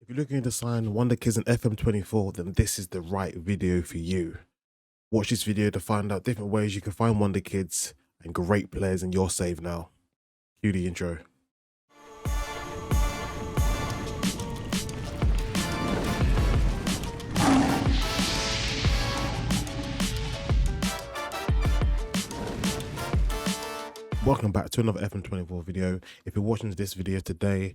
If you're looking to sign Wonderkids and FM24, then this is the right video for you. Watch this video to find out different ways you can find Wonderkids and great players in your save now. Cue the intro. Welcome back to another FM24 video. If you're watching this video today,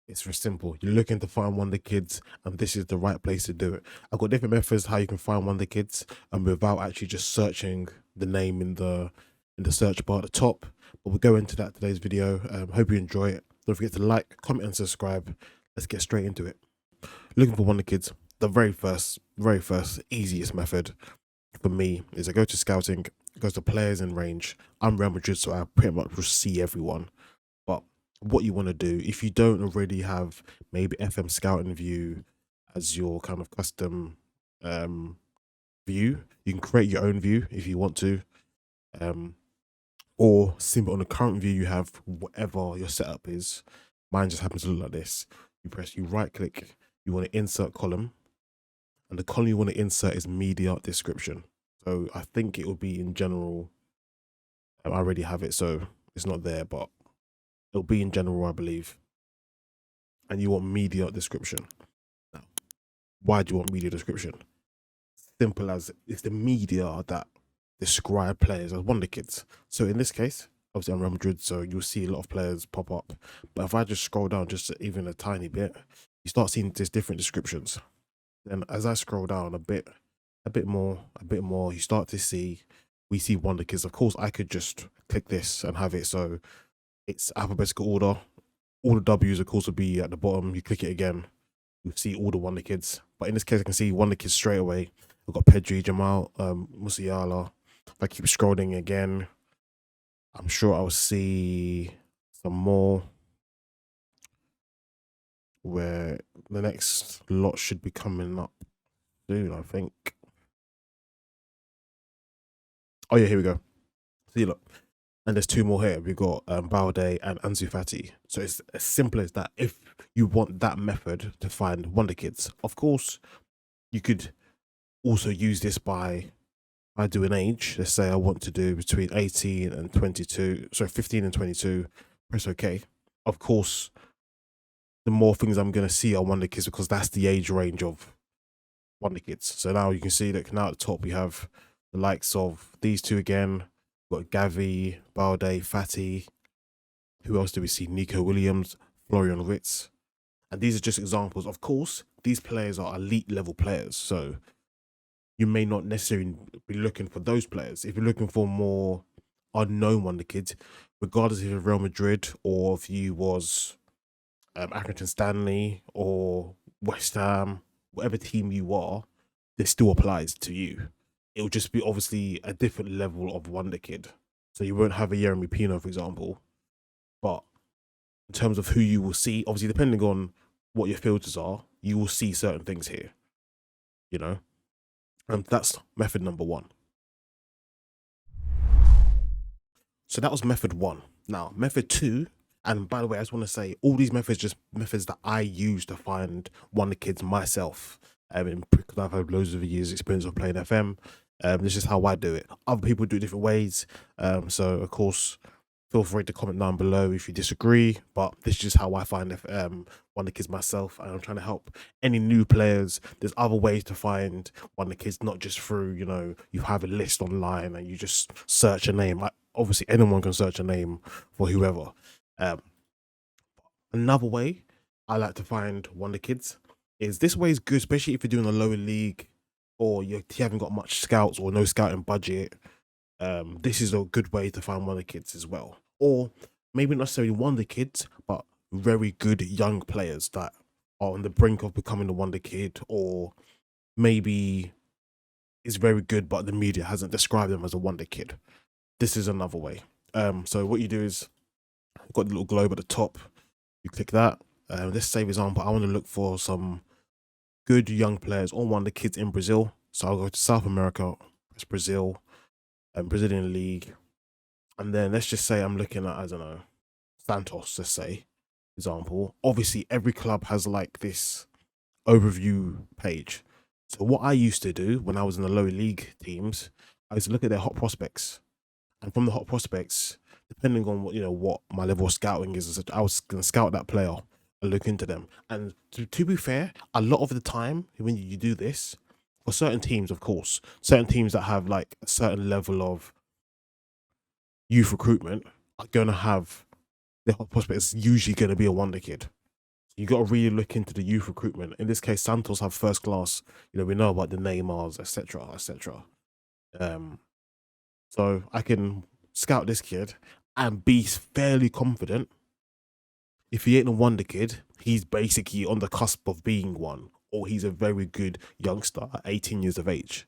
it's very simple. You're looking to find Wonderkids, and this is the right place to do it. I've got different methods how you can find Wonderkids, and without actually just searching the name in the search bar at the top. But we'll go into that today's video. Hope you enjoy it. Don't forget to like, comment, and subscribe. Let's get straight into it. Looking for Wonderkids, the very first, easiest method for me is I go to scouting. It goes to players in range. I'm Real Madrid, so I pretty much will see everyone. But what you want to do, if you don't already have maybe FM Scouting View as your kind of custom view, you can create your own view if you want to, or simply on the current view you have, whatever your setup is. Mine just happens to look like this. You right click, you want to insert column, and the column you want to insert is media description. So I think it will be in general. I already have it, so it's not there, but it'll be in general, I believe. And you want media description. Now, why do you want media description? Simple as it's the media that describe players as Wonderkids. So in this case, obviously I'm Real Madrid, so you'll see a lot of players pop up. But if I just scroll down just even a tiny bit, you start seeing there's different descriptions. Then as I scroll down a bit more, you start to see, we see Wonderkids. Of course, I could just click this and have it so it's alphabetical order. All the W's, of course, will be at the bottom. You click it again, you see all the Wonderkids. But in this case, I can see Wonderkids straight away. I've got Pedri, Jamal, Musiala. If I keep scrolling again, I'm sure I'll see some more where the next lot should be coming up soon, I think. Oh yeah, here we go. See, look. And there's two more here. We've got Balde and Ansu Fati. So it's as simple as that. If you want that method to find Wonderkids, of course, you could also use this by doing age. Let's say I want to do between 18 and 22. So 15 and 22. Press OK. Of course, the more things I'm going to see are Wonderkids because that's the age range of Wonderkids. So now you can see that now at the top we have the likes of these two again. We've got Gavi, Balde, Fati. Who else do we see? Nico Williams, Florian Wirtz. And these are just examples. Of course, these players are elite level players. So you may not necessarily be looking for those players. If you're looking for more unknown Wonderkids, regardless if you're Real Madrid or if you was Accrington Stanley or West Ham, whatever team you are, this still applies to you. It will just be obviously a different level of Wonderkid. So you won't have a Jeremy Pino, for example. But in terms of who you will see, obviously depending on what your filters are, you will see certain things here. You know? And that's method number one. So that was method one. Now, method two, and by the way, I just want to say all these methods just methods that I use to find Wonderkids myself. Because I've had loads of years experience of playing FM. This is how I do it. Other people do it different ways. So of course, feel free to comment down below if you disagree. But this is just how I find Wonderkids myself, and I'm trying to help any new players. There's other ways to find Wonderkids, not just through you have a list online and you just search a name. Obviously, anyone can search a name for whoever. Another way I like to find Wonderkids is this way is good, especially if you're doing a lower league or you haven't got much scouts or no scouting budget. This is a good way to find Wonderkids as well. Or maybe not necessarily Wonderkids, but very good young players that are on the brink of becoming a Wonderkid, or maybe is very good, but the media hasn't described them as a Wonderkid. This is another way. So what you do is, you've got the little globe at the top. You click that. Let's say, for example, I want to look for some good young players or Wonderkids in Brazil. So I'll go to South America, press Brazil, Brazilian League. And then let's just say I'm looking at, I don't know, Santos, let's say, example. Obviously, every club has like this overview page. So what I used to do when I was in the lower league teams, I used to look at their hot prospects, and from the hot prospects, depending on what my level of scouting is, I was gonna scout that player and look into them. And to be fair, a lot of the time when you do this, for certain teams, of course, certain teams that have like a certain level of youth recruitment are gonna have their hot prospects usually gonna be a wonder kid. You got to really look into the youth recruitment. In this case, Santos have first class. We know about the Neymars, etc., etc. So I can scout this kid and be fairly confident. If he ain't a wonder kid, he's basically on the cusp of being one, or he's a very good youngster at 18 years of age.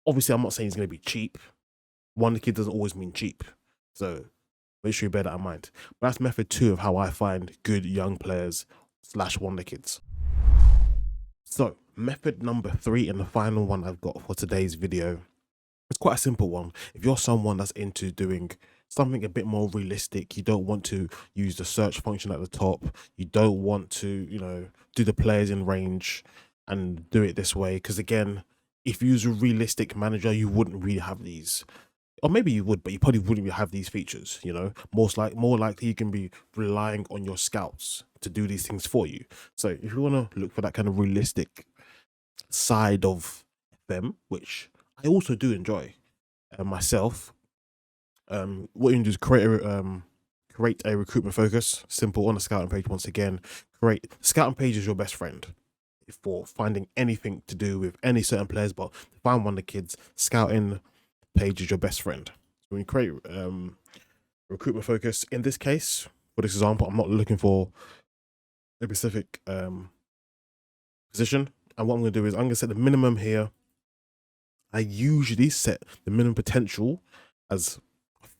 Obviously, I'm not saying he's going to be cheap. Wonder kid doesn't always mean cheap. So make sure you bear that in mind. But that's method 2 of how I find good young players / wonder kids. So method number 3 and the final one I've got for today's video. It's quite a simple one. If you're someone that's into doing something a bit more realistic, you don't want to use the search function at the top, you don't want to, do the players in range and do it this way. Because again, if you use a realistic manager, you wouldn't really have these. Or maybe you would, but you probably wouldn't have these features, more likely you can be relying on your scouts to do these things for you. So if you want to look for that kind of realistic side of them, which I also do enjoy myself, what you can do is create a recruitment focus, simple, on the scouting page. Once again, scouting page is your best friend for finding anything to do with any certain players, but to find wonder kids, scouting page is your best friend. So when you create recruitment focus, in this case, for this example, I'm not looking for a specific position, and what I'm going to do is I'm going to set the minimum here. I usually set the minimum potential as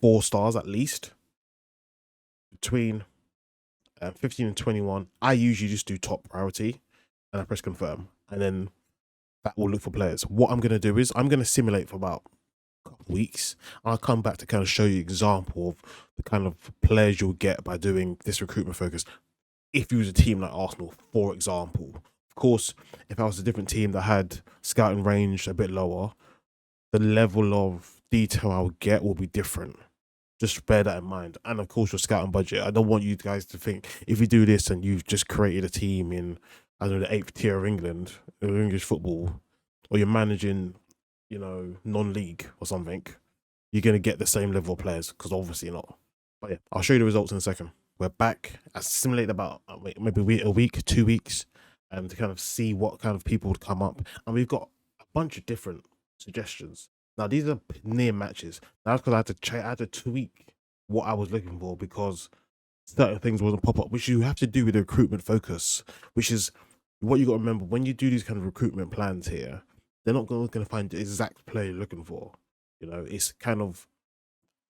4 stars at least, between 15 and 21. I usually just do top priority and I press confirm, and then that will look for players. What I'm going to do is I'm going to simulate for about a couple of weeks. I'll come back to kind of show you example of the kind of players you'll get by doing this recruitment focus. If you was a team like Arsenal, for example. Of course, if I was a different team that had scouting range a bit lower, the level of detail I'll get will be different. Just bear that in mind. And of course, your scouting budget. I don't want you guys to think if you do this and you've just created a team in, I don't know, the 8th tier of England, or English football, or you're managing, non-league or something, you're going to get the same level of players, because obviously not. But yeah, I'll show you the results in a second. We're back. I simulated about maybe a week, 2 weeks, to kind of see what kind of people would come up. And we've got a bunch of different suggestions. Now, these are near matches. That's because I had to tweak what I was looking for, because certain things wasn't pop up, which you have to do with the recruitment focus, which is what you got to remember when you do these kind of recruitment plans here. They're not going to find the exact player you're looking for. It's kind of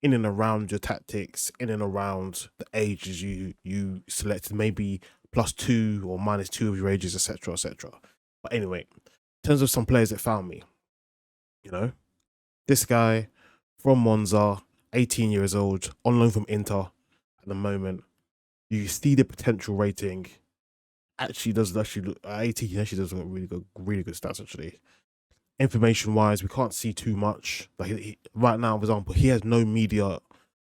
in and around your tactics, in and around the ages you selected, maybe +2 or -2 of your ages, etc., etc. But anyway, in terms of some players that found me, this guy from Monza, 18 years old, on loan from Inter at the moment. You see the potential rating. Actually does look 18. Actually does look really good stats actually. Information wise, we can't see too much. Like right now, for example, he has no media,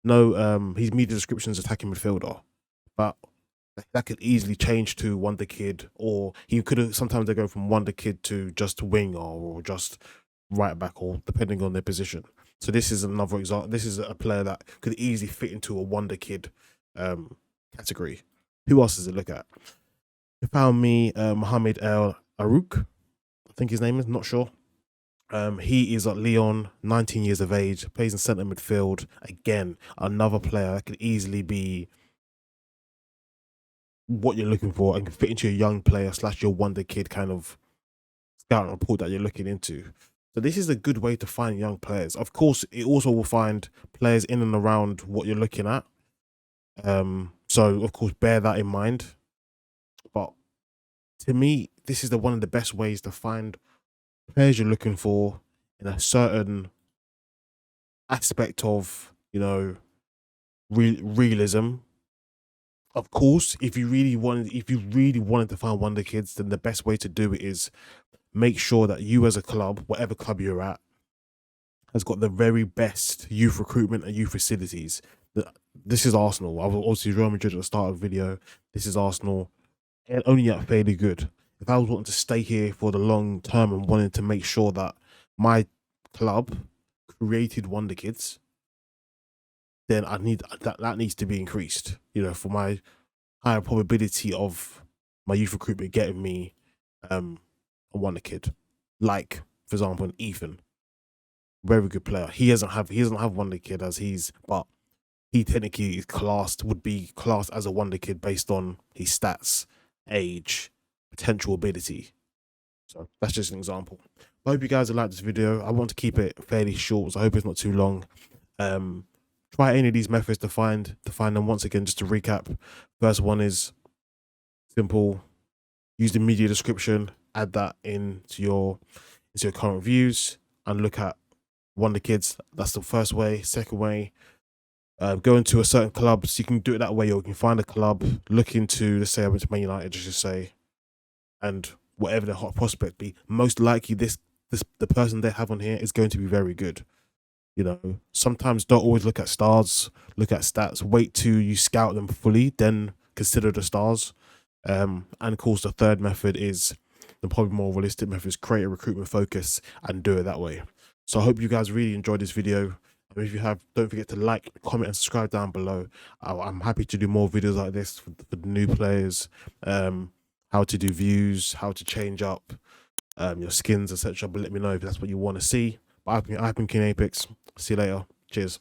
his media description is attacking midfielder, but that could easily change to wonder kid, or he could have. Sometimes they go from wonder kid to just winger or just right back, or depending on their position. So this is another example. This is a player that could easily fit into a wonder kid category. Who else does it look at? He found me Mohamed El Arouk, I think his name is, not sure. He is at Lyon, 19 years of age, plays in centre midfield. Again, another player that could easily be what you're looking for and can fit into your young player / your wonder kid kind of scouting report that you're looking into. So this is a good way to find young players. Of course, it also will find players in and around what you're looking at. So of course, bear that in mind. But to me, this is one of the best ways to find players you're looking for in a certain aspect of, realism. Of course, if you really wanted to find Wonderkids, then the best way to do it is make sure that you as a club, whatever club you're at, has got the very best youth recruitment and youth facilities. This is Arsenal. I was obviously Real Madrid at the start of the video. This is Arsenal, and only at fairly good. If I was wanting to stay here for the long term and wanted to make sure that my club created Wonderkids, then I need that needs to be increased. You know, for my higher probability of my youth recruitment getting me a Wonderkid, like for example, Ethan, very good player. He doesn't have Wonderkid as but he technically would be classed as a Wonderkid based on his stats, age, potential ability. So that's just an example. I hope you guys have liked this video. I want to keep it fairly short, so I hope it's not too long. Try any of these methods to find them. Once again, just to recap, first one is simple. Use the media description, add that into your current views, and look at Wonderkids. That's the first way. Second way, go into a certain club. So you can do it that way, or you can find a club, look into, let's say I went to Man United, just to say, and whatever the hot prospect be, most likely the person they have on here is going to be very good. You know, sometimes don't always look at stars, look at stats. Wait till you scout them fully, then consider the stars. And of course, the third method is the probably more realistic method, is create a recruitment focus and do it that way. So I hope you guys really enjoyed this video. If you have, don't forget to like, comment, and subscribe down below. I'm happy to do more videos like this for the new players. How to do views, how to change up your skins, etc. But let me know if that's what you want to see. But I've been King Apex. See you later. Cheers.